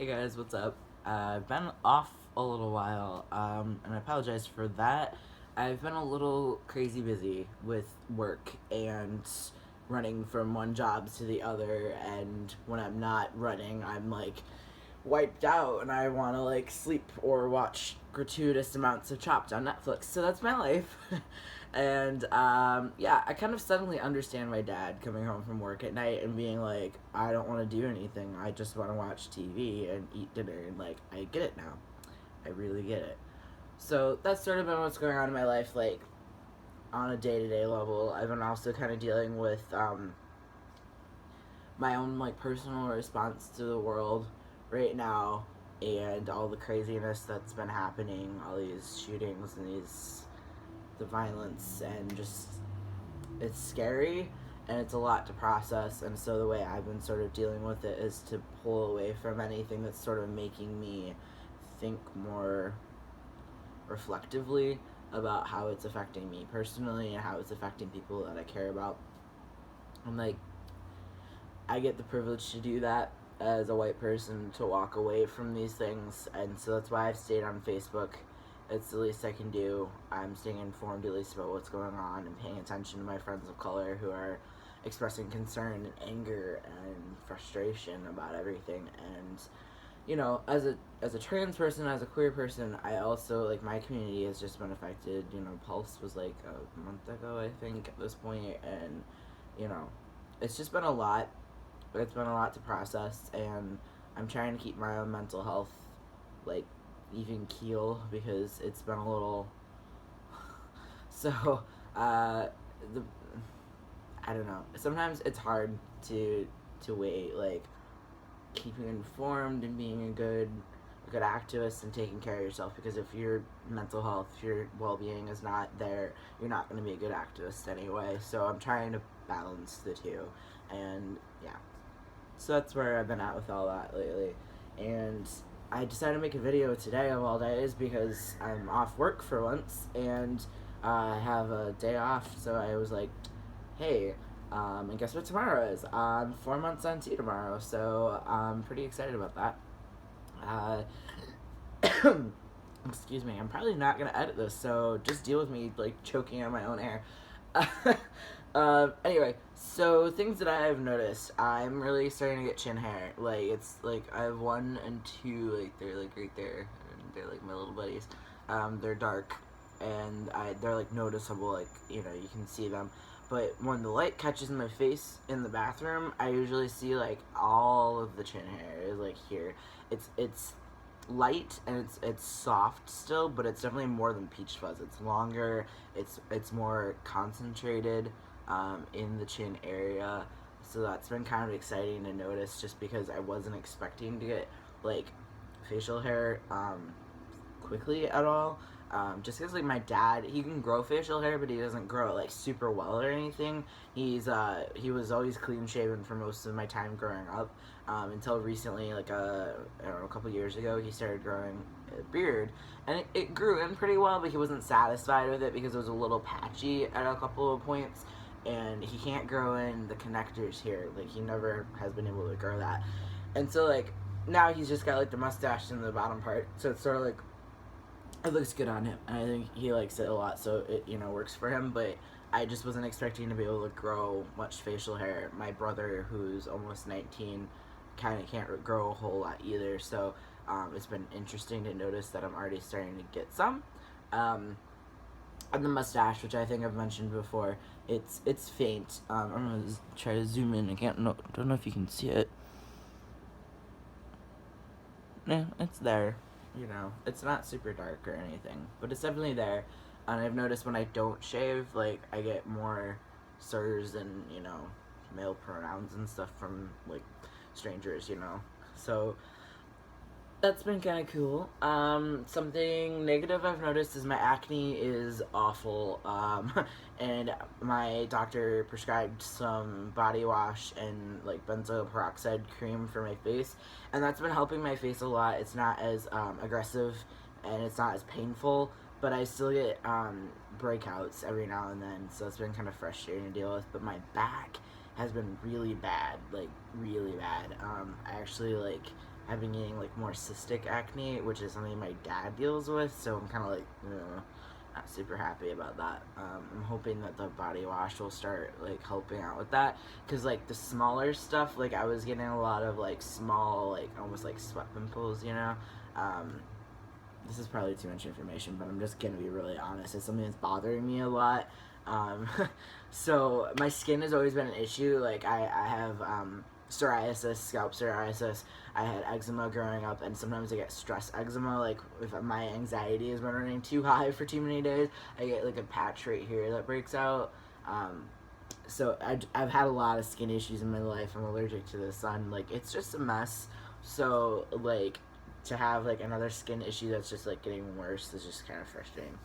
Hey guys, what's up? I've been off a little while, and I apologize for that. I've been a little crazy busy with work and running from one job to the other, and when I'm not running, I'm like wiped out and I want to like sleep or watch gratuitous amounts of Chopped on Netflix. So that's my life. And yeah, I kind of suddenly understand my dad coming home from work at night and being like, I don't want to do anything. I just want to watch TV and eat dinner. And like, I get it now. I really get it. So that's sort of been what's going on in my life, like on a day-to-day level. I've been also kind of dealing with my own like personal response to the world right now and all the craziness that's been happening, all these shootings and the violence, and just it's scary and it's a lot to process. And so the way I've been sort of dealing with it is to pull away from anything that's sort of making me think more reflectively about how it's affecting me personally and how it's affecting people that I care about. And like, I get the privilege to do that as a white person, to walk away from these things, and so that's why I've stayed on Facebook. It's the least I can do. I'm staying informed at least about what's going on and paying attention to my friends of color who are expressing concern and anger and frustration about everything. And you know, as a trans person, as a queer person, I also like my community has just been affected. You know, Pulse was like a month ago, I think, at this point, and you know, it's just been a lot. It's been a lot to process, and I'm trying to keep my own mental health like even keel because it's been a little. So, the I don't know. Sometimes it's hard to wait, like keeping informed and being a good activist and taking care of yourself, because if your mental health, if your well-being is not there, you're not going to be a good activist anyway. So I'm trying to balance the two, and yeah. So that's where I've been at with all that lately. And I decided to make a video today of all days because I'm off work for once and I have a day off. So I was like, hey, and guess what tomorrow is? 4 months on T tomorrow. So I'm pretty excited about that. Excuse me, I'm probably not going to edit this, so just deal with me like choking on my own air. Anyway, so things that I have noticed, I'm really starting to get chin hair. Like, it's like I have one and two, like they're like right there, and they're like my little buddies. They're dark, and they're like noticeable, like, you know, you can see them. But when the light catches my face in the bathroom, I usually see like all of the chin hair is like here. It's light and it's soft still, but it's definitely more than peach fuzz. It's longer. It's more concentrated in the chin area. So that's been kind of exciting to notice, just because I wasn't expecting to get like facial hair quickly at all. Just because like my dad, he can grow facial hair, but he doesn't grow it like super well or anything. He was always clean shaven for most of my time growing up, until recently, like I don't know, a couple years ago, he started growing a beard, and it grew in pretty well, but he wasn't satisfied with it because it was a little patchy at a couple of points, and he can't grow in the connectors here. Like, he never has been able to grow that, and so like now he's just got like the mustache in the bottom part, so it's sort of like it looks good on him, and I think he likes it a lot, so it, you know, works for him. But I just wasn't expecting to be able to grow much facial hair. My brother, who's almost 19, kind of can't grow a whole lot either, so it's been interesting to notice that I'm already starting to get some. And the mustache, which I think I've mentioned before, it's faint. I'm gonna try to zoom in. Don't know if you can see it. Yeah, it's there. You know, it's not super dark or anything, but it's definitely there. And I've noticed when I don't shave, like, I get more sirs and, you know, male pronouns and stuff from, like, strangers, you know. So that's been kind of cool. Something negative I've noticed is my acne is awful. And my doctor prescribed some body wash and like benzoyl peroxide cream for my face, and that's been helping my face a lot. It's not as aggressive, and it's not as painful, but I still get breakouts every now and then, so it's been kind of frustrating to deal with. But my back has been really bad, like really bad. I actually like I've been getting like more cystic acne, which is something my dad deals with, so I'm kind of like not super happy about that. I'm hoping that the body wash will start like helping out with that, because like the smaller stuff, like I was getting a lot of like small, like almost like sweat pimples, this is probably too much information, but I'm just gonna be really honest. It's something that's bothering me a lot. Um, so my skin has always been an issue. Like I have psoriasis, scalp psoriasis. I had eczema growing up, and sometimes I get stress eczema. Like if my anxiety has been running too high for too many days, I get like a patch right here that breaks out. So I've had a lot of skin issues in my life. I'm allergic to the sun. Like it's just a mess. So like to have like another skin issue that's just like getting worse is just kind of frustrating.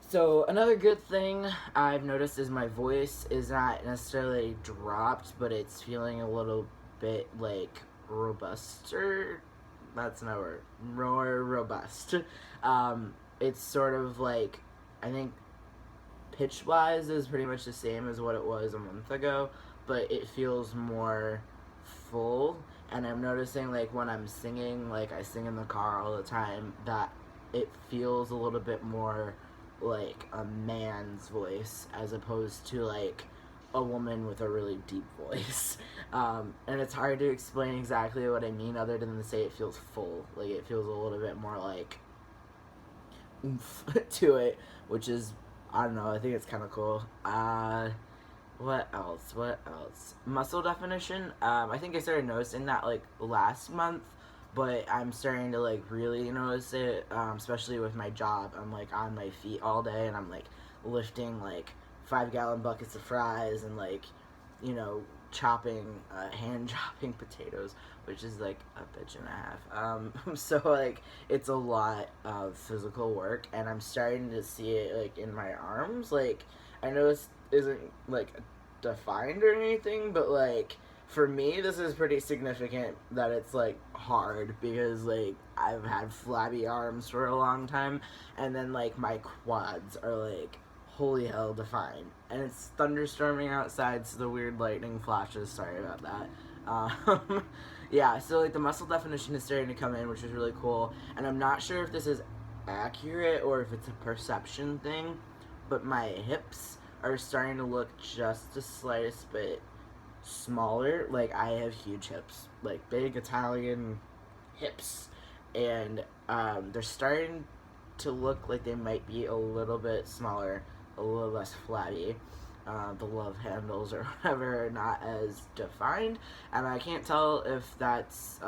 So another good thing I've noticed is my voice is not necessarily dropped, but it's feeling a little bit like robuster. That's not a word. More robust. It's sort of like, I think pitch wise is pretty much the same as what it was a month ago, but it feels more full. And I'm noticing like when I'm singing, like I sing in the car all the time, that it feels a little bit more like a man's voice as opposed to like a woman with a really deep voice. And it's hard to explain exactly what I mean other than to say it feels full. Like it feels a little bit more like oomph to it, which is, I don't know, I think it's kind of cool. What else? Muscle definition. I think I started noticing that like last month, but I'm starting to like really notice it, especially with my job. I'm like on my feet all day, and I'm like lifting like 5-gallon buckets of fries and like, chopping, hand chopping potatoes, which is like a bitch and a half. So like it's a lot of physical work, and I'm starting to see it like in my arms. Like I know this isn't like defined or anything, but like for me this is pretty significant that it's like hard, because like I've had flabby arms for a long time, and then like my quads are like holy hell defined, and it's thunderstorming outside, so the weird lightning flashes, sorry about that. Yeah, so like the muscle definition is starting to come in, which is really cool, and I'm not sure if this is accurate or if it's a perception thing, but my hips are starting to look just the slightest bit smaller. Like I have huge hips, like big Italian hips, and they're starting to look like they might be a little bit smaller, a little less flabby. The love handles or whatever are not as defined, and I can't tell if that's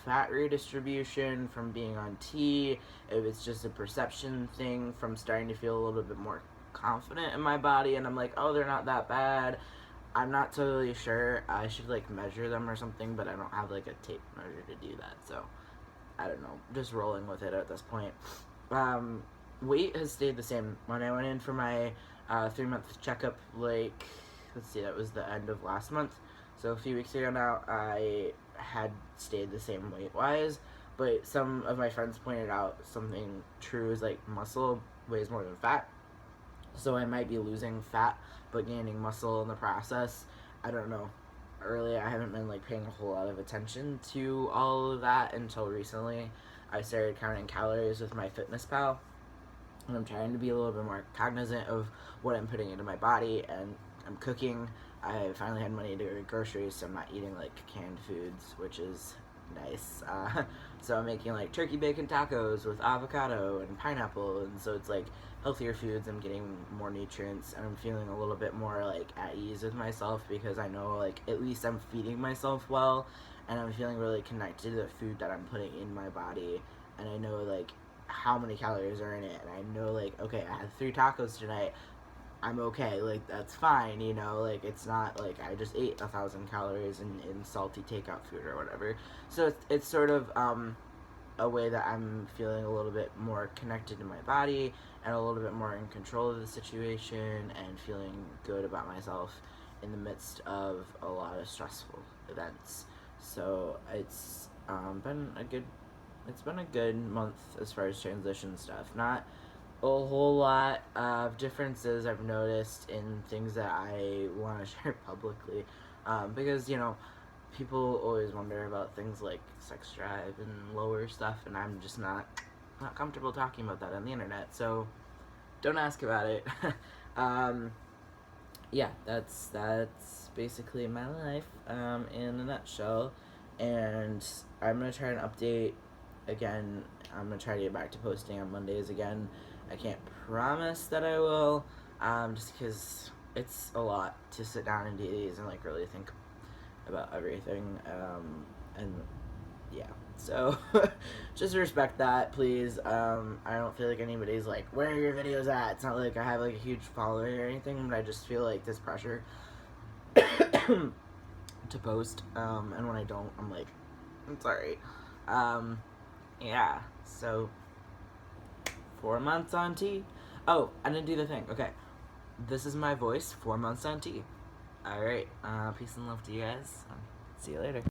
fat redistribution from being on T, if it's just a perception thing from starting to feel a little bit more confident in my body, and I'm like, oh, they're not that bad. I'm not totally sure. I should like measure them or something, but I don't have like a tape measure to do that, so I don't know, just rolling with it at this point. Weight has stayed the same. When I went in for my 3-month checkup, like, let's see, that was the end of last month, so a few weeks ago now, I had stayed the same weight-wise, but some of my friends pointed out something true is like muscle weighs more than fat, so I might be losing fat but gaining muscle in the process. I don't know. Early, I haven't been like paying a whole lot of attention to all of that until recently. I started counting calories with MyFitnessPal, and I'm trying to be a little bit more cognizant of what I'm putting into my body, and I'm cooking. I finally had money to go get groceries, so I'm not eating like canned foods, which is nice. So I'm making like turkey bacon tacos with avocado and pineapple, and so it's like healthier foods. I'm getting more nutrients, and I'm feeling a little bit more like at ease with myself, because I know like at least I'm feeding myself well, and I'm feeling really connected to the food that I'm putting in my body, and I know like how many calories are in it, and I know like, okay, I had 3 tacos tonight, I'm okay, like that's fine, like it's not like I just ate 1,000 calories in salty takeout food or whatever. So it's sort of a way that I'm feeling a little bit more connected to my body and a little bit more in control of the situation, and feeling good about myself in the midst of a lot of stressful events. So it's been a good month as far as transition stuff. Not a whole lot of differences I've noticed in things that I want to share publicly, because people always wonder about things like sex drive and lower stuff, and I'm just not comfortable talking about that on the internet, so don't ask about it. um, yeah, that's basically my life in a nutshell, and I'm gonna try and update again. I'm gonna try to get back to posting on Mondays again. I can't promise that I will, just because it's a lot to sit down and do these and like really think about everything, and yeah. So just respect that, please. I don't feel like anybody's like, where are your videos at? It's not like I have like a huge following or anything, but I just feel like this pressure to post, and when I don't, I'm like, I'm sorry. Yeah, so 4 months on T. Oh, I didn't do the thing. Okay, this is my voice, 4 months on T. Alright, peace and love to you guys. See you later.